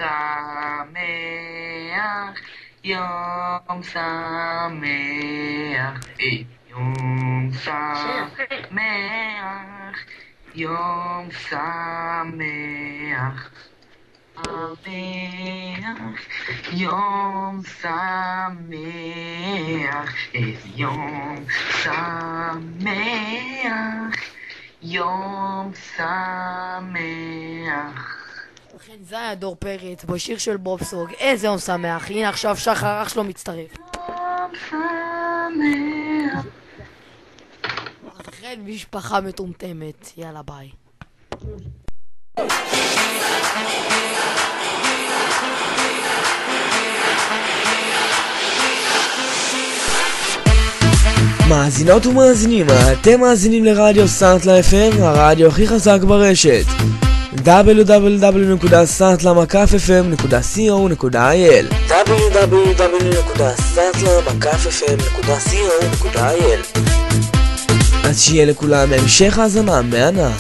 שמח, יום שמח, יום שמח, יום שמח, יום שמח, יום שמח, יום שמח. ובכן, זה היה דור פרץ בשיר של בובסוג. איזה יום שמח. הנה עכשיו שחר אח שלו מצטרף. יום שמח. לכן משפחה מטומטמת. יאללה ביי. מאזינות ומאזינים, אתם מאזינים לרדיו סאנטלה FM, הרדיו הכי חזק ברשת. www.santla-fm.co.il www.santla-fm.co.il אז שיהיה לכולם המשך האזנה מהנה.